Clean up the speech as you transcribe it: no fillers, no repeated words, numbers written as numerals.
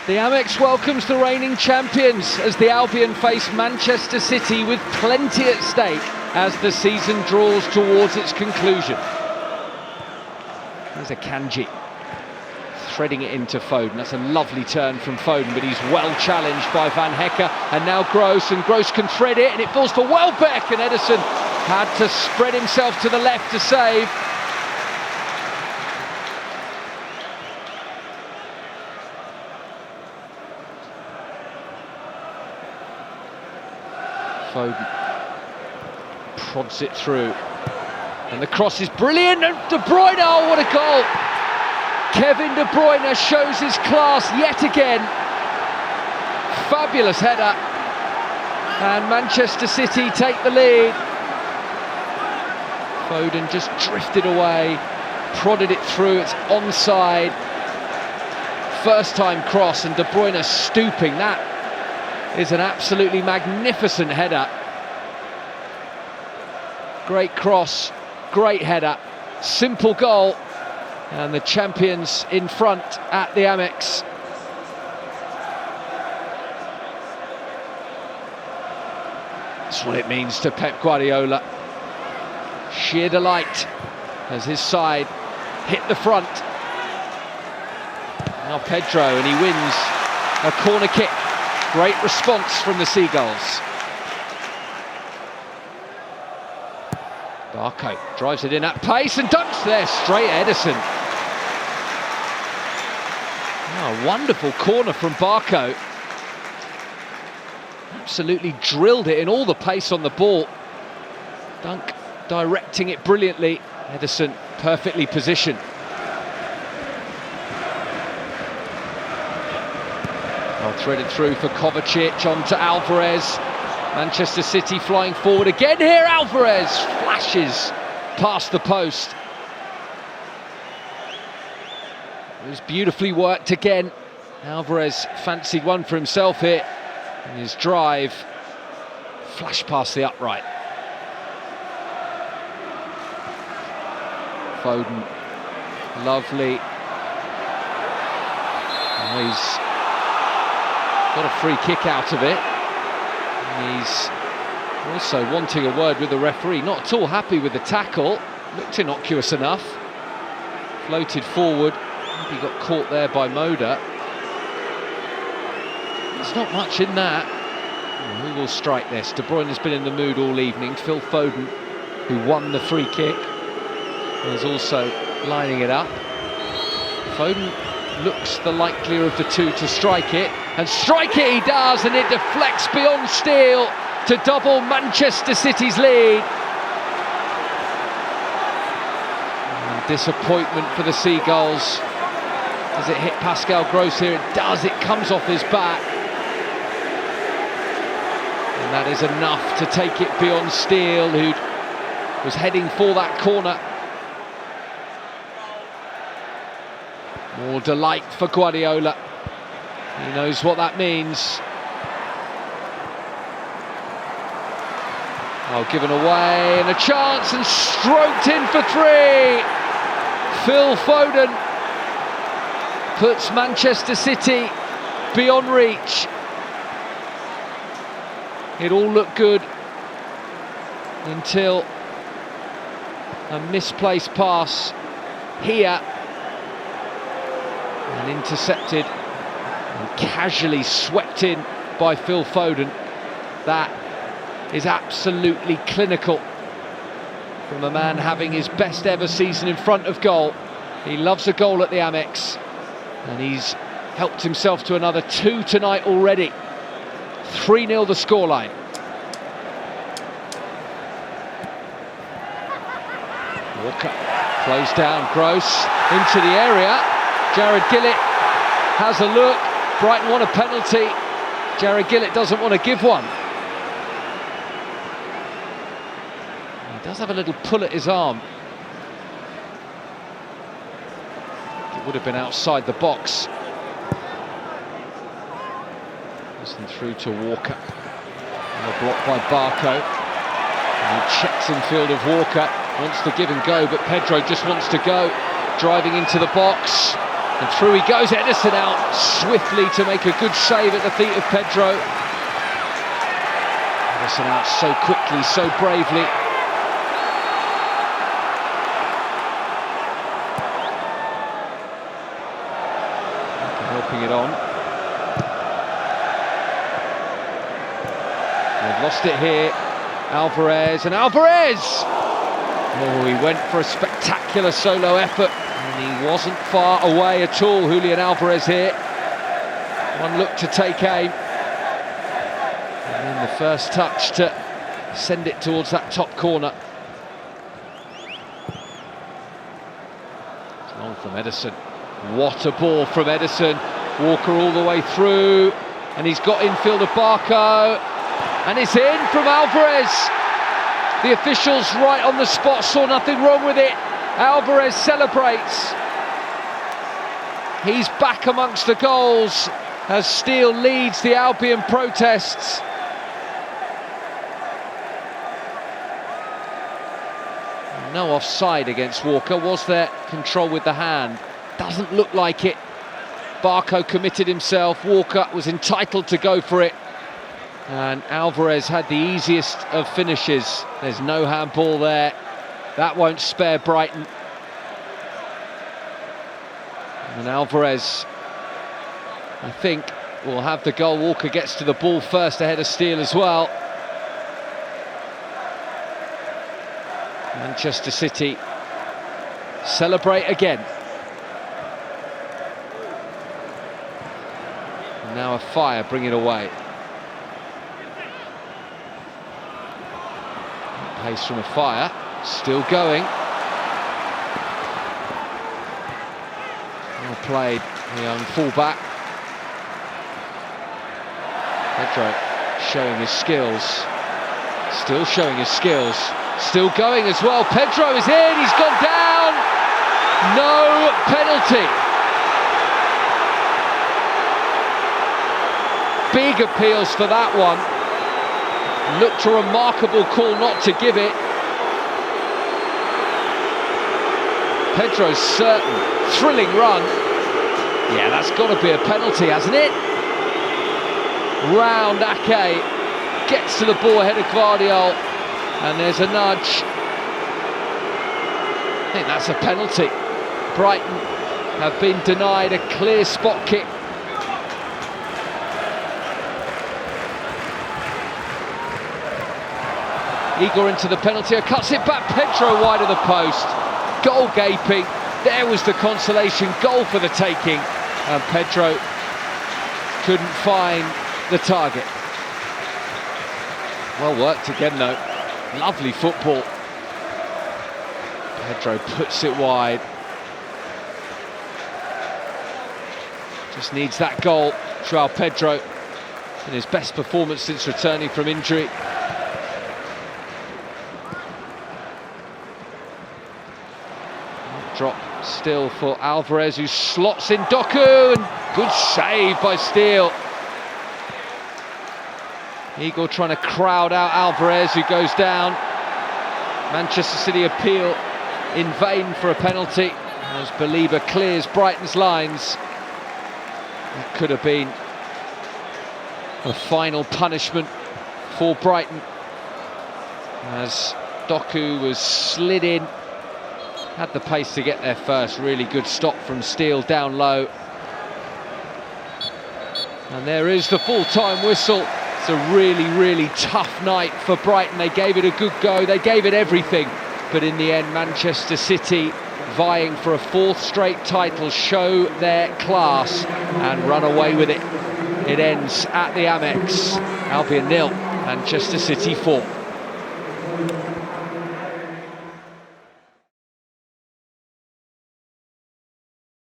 The Amex welcomes the reigning champions as the Albion face Manchester City with plenty at stake as the season draws towards its conclusion. There's a Kanji threading it into Foden. That's a lovely turn from Foden, but he's well challenged by Van Hecke, and now Gross, and Gross can thread it, and it falls for Welbeck, and Ederson had to spread himself to the left to save. Foden prods it through, and the cross is brilliant, and De Bruyne, oh what a goal! Kevin De Bruyne shows his class yet again. Fabulous header, and Manchester City take the lead. Foden just drifted away, prodded it through, it's onside. First time cross, and De Bruyne stooping, that is an absolutely magnificent header. Great cross, great header, simple goal, and the champions in front at the Amex. That's what it means to Pep Guardiola. Sheer delight as his side hit the front. Now Pedro, and he wins a corner kick. Great response from the Seagulls. Barco drives it in at pace and dunks there, straight Ederson. Oh, a wonderful corner from Barco. Absolutely drilled it in all the pace on the ball. Dunk directing it brilliantly. Ederson perfectly positioned. Well threaded through for Kovacic, on to Alvarez. Manchester City flying forward again here. Alvarez flashes past the post. It was beautifully worked again. Alvarez fancied one for himself here. And his drive flashed past the upright. Foden, lovely. Oh, he's got a free kick out of it. And he's also wanting a word with the referee. Not at all happy with the tackle. Looked innocuous enough. Floated forward. Maybe got caught there by Moda. There's not much in that. Who will strike this? De Bruyne has been in the mood all evening. Phil Foden, who won the free kick, is also lining it up. Foden looks the likelier of the two to strike it, and strike it he does, and it deflects beyond steel to double Manchester City's lead. And disappointment for the Seagulls. Does it hit Pascal Gross here? It does, it comes off his back. And that is enough to take it beyond Steele, who was heading for that corner. More delight for Guardiola. He knows what that means. Oh, given away, and a chance, and stroked in for three. Phil Foden puts Manchester City beyond reach. It all looked good until a misplaced pass here, and intercepted and casually swept in by Phil Foden. That is absolutely clinical from a man having his best ever season in front of goal. He loves a goal at the Amex, and he's helped himself to another two tonight already. 3-0 the scoreline. Walker closed down, Gross into the area. Jared Gillett has a look. Brighton want a penalty. Jared Gillett doesn't want to give one. He does have a little pull at his arm. It would have been outside the box. Listen through to Walker. And a block by Barco. And he checks in field of Walker. Wants to give and go, but Pedro just wants to go. Driving into the box. And through he goes, Ederson out swiftly to make a good save at the feet of Pedro. Ederson out so quickly, so bravely. Helping it on. They've lost it here. Alvarez, and Alvarez! Oh, he went for a spectacular solo effort, and he wasn't far away at all, Julian Alvarez here. One look to take aim. And then the first touch to send it towards that top corner. It's long from Ederson. What a ball from Ederson. Walker all the way through, and he's got infielder Barco, and it's in from Alvarez. The officials right on the spot saw nothing wrong with it. Alvarez celebrates. He's back amongst the goals as Steele leads the Albion protests. No offside against Walker. Was there control with the hand? Doesn't look like it. Barco committed himself. Walker was entitled to go for it. And Alvarez had the easiest of finishes. There's no handball there. That won't spare Brighton. And Alvarez, I think, will have the goal. Walker gets to the ball first ahead of Steele as well. Manchester City celebrate again. And now a fire bring it away. Pace from a fire, still going. Well played, the young fullback. Pedro showing his skills, still showing his skills, still going as well. Pedro is in, he's gone down. No penalty. Big appeals for that one. Looked a remarkable call not to give it. Pedro's certain, thrilling run. Yeah, that's got to be a penalty, hasn't it? Round Ake gets to the ball ahead of Guardiola, and there's a nudge. I think that's a penalty. Brighton have been denied a clear spot kick. Igor into the penalty area, cuts it back, Pedro wide of the post. Goal gaping, there was the consolation goal for the taking, and Pedro couldn't find the target. Well worked again though, lovely football. Pedro puts it wide. Just needs that goal, João Pedro, in his best performance since returning from injury. Drop still for Alvarez, who slots in Doku, and good save by Steele. Igor trying to crowd out Alvarez, who goes down. Manchester City appeal in vain for a penalty as Belieber clears Brighton's lines. It could have been a final punishment for Brighton as Doku was slid in. Had the pace to get there first. Really good stop from Steele down low. And there is the full-time whistle. It's a really, really tough night for Brighton. They gave it a good go. They gave it everything. But in the end, Manchester City, vying for a fourth straight title, show their class and run away with it. It ends at the Amex. Albion 0, Manchester City 4.